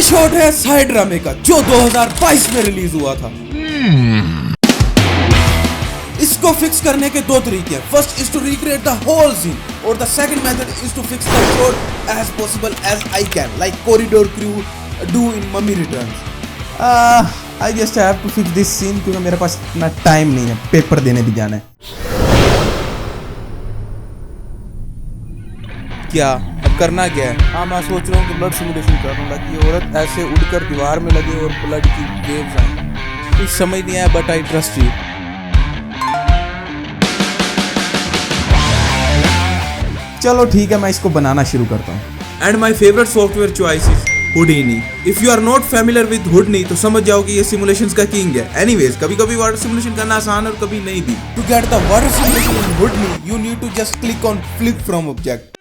Shot है side ड्रामे का जो 2022 में रिलीज हुआ था। इसको फिक्स करने के दो तरीके हैं। First is to recreate the whole scene और the second method is to fix the shot as possible as I can, like Corridor Crew do in Mummy Returns. I just have to fix this scene क्योंकि मेरे पास इतना time नहीं है, paper देने भी जाना है। क्या अब करना क्या है? हाँ, मैं सोच रहा हूँ कि ब्लड सिमुलेशन करूँगा कि औरत ऐसे उड़कर दीवार में लगे और ब्लड की वेव्स आए। कुछ समझ नहीं आया बट आई ट्रस्ट यू। चलो ठीक है, मैं इसको बनाना शुरू करता हूँ। And my favourite software choice is Houdini. If you are not familiar with Houdini तो समझ जाओ कि ये सिमुलेशंस का किंग है। Anyways, कभी कभी वाटर सिमुलेशन करना आसान और कभी नहीं भी। To get the water simulation in Houdini, you need to just click on flip from object.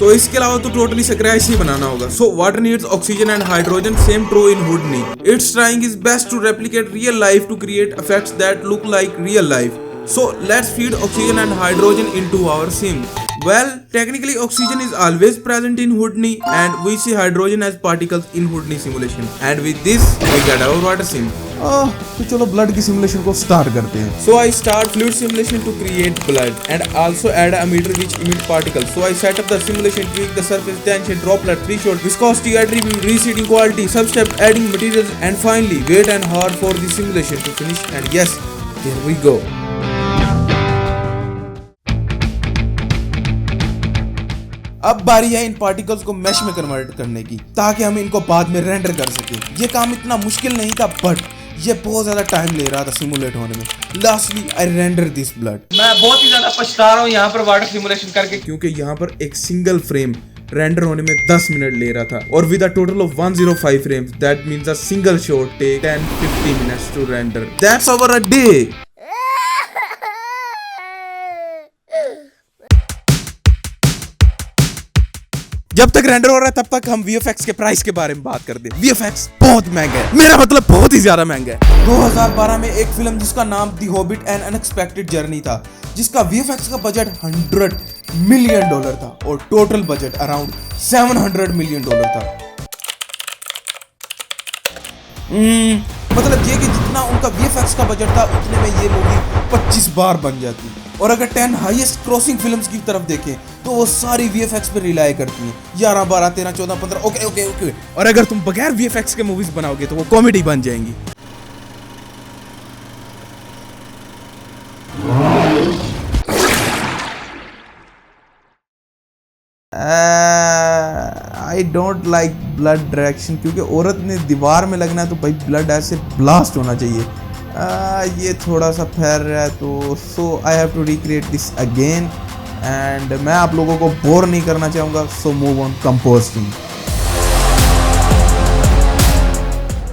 तो इसके अलावा तो टोटली स्क्रैच ही बनाना होगा। So water needs oxygen and hydrogen, same true in Houdini. It's trying its best to replicate real life to create effects that look like real life. So let's feed oxygen and hydrogen into our sim. Well, technically oxygen is always present in Houdini and we see hydrogen as particles in Houdini simulation. And with this, we get our water sim. तो चलो blood की simulation को start करते हैं। So I start fluid simulation to create blood and also add a meter which emit particles. So I set up the simulation, tweak the surface tension, droplet, threshold, viscosity, attribute, receding quality, sub-step, adding materials, and finally wait and hour for the simulation to finish. And yes, here we go. अब बारी है इन particles को mash में convert करने की ताकि हम इनको बाद में रेंडर कर सके। ये काम इतना मुश्किल नहीं था बट ये बहुत ज्यादा टाइम ले रहा था सिमुलेट होने में। Lastly I render this blood. मैं बहुत ही ज्यादा पछता रहा हूँ यहाँ पर वाटर सिमुलेशन करके क्योंकि यहाँ पर एक सिंगल फ्रेम रेंडर होने में 10 मिनट ले रहा था और with a total of 105 frames that means a single shot take 10-15 minutes to render. That's over a day. जब तक रेंडर हो रहा है तब तक हम VFX के प्राइस के बारे में बात करते हैं। VFX बहुत महंगा है, मेरा मतलब बहुत ही ज्यादा महंगा है। 2012 में एक फिल्म जिसका नाम the hobbit N unexpected journey था, जिसका VFX का बजट $100 मिलियन था और टोटल बजट अराउंड $700 मिलियन था। मतलब ये कि जितना उनका VFX का बजट था उतने में ये मूवी 25 बार बन जाती। और अगर 10 हाईएस्ट क्रॉसिंग फिल्म्स की तरफ देखें तो वो सारी VFX पे रिलाई करती हैं। 11, 12, 13, 14, 15 ओके। और अगर तुम बगैर VFX के मूवीज बनाओगे तो वो कॉमेडी बन जाएंगी। I don't like blood direction क्योंकि औरत ने दीवार में लगना है तो भाई ब्लड ऐसे ब्लास्ट होना चाहिए। ये थोड़ा सा फैल रहा है तो so I have to recreate this again and मैं आप लोगों को बोर नहीं करना चाहूँगा। So move on compositing.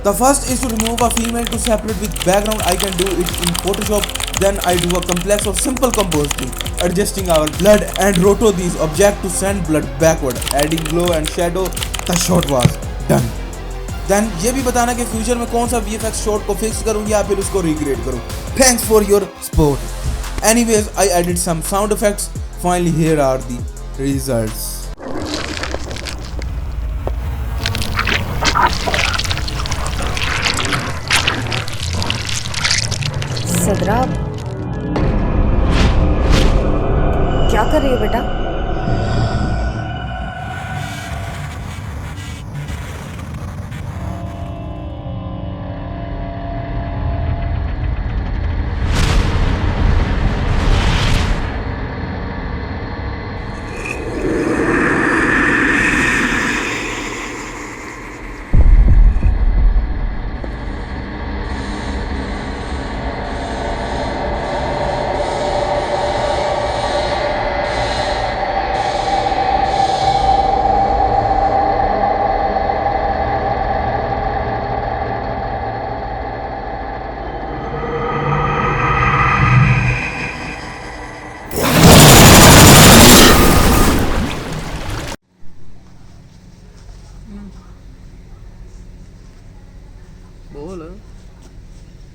The first is to remove a female to separate with background. I can do it in Photoshop. Then I do a complex or simple composting, adjusting our blood and roto these objects to send blood backward, adding glow and shadow. The shot was done. Then ये भी बताना कि future में कौन सा VFX shot को fix करूँ या फिर उसको रिक्रिएट करूँ। Thanks for your support. Anyways, I added some sound effects. Finally, here are the results. सदरा, क्या कर रही है बेटा?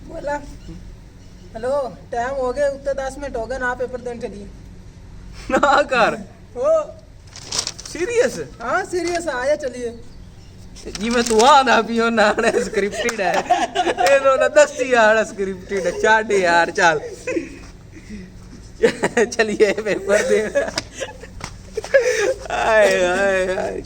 बोला हेलो टाइम हो गया उत्तर 10 मिनट हो गए ना पेपर देने चलिए ना कर हो सीरियस। हाँ सीरियस आया चलिए ਜਿਵੇਂ ਤੂੰ ਆਂਦਾ ਵੀ ਉਹ ਨਾ ਸਕ੍ਰਿਪਟਡ ਹੈ ਇਹਨੂੰ ਨਾ ਦੱਸੀ ਯਾਰ ਸਕ੍ਰਿਪਟਡ ਹੈ ਛੱਡ ਯਾਰ ਚੱਲ ਚਲਿਏ ਪੇਪਰ ਦੇ ਆਏ ਆਏ ਆਏ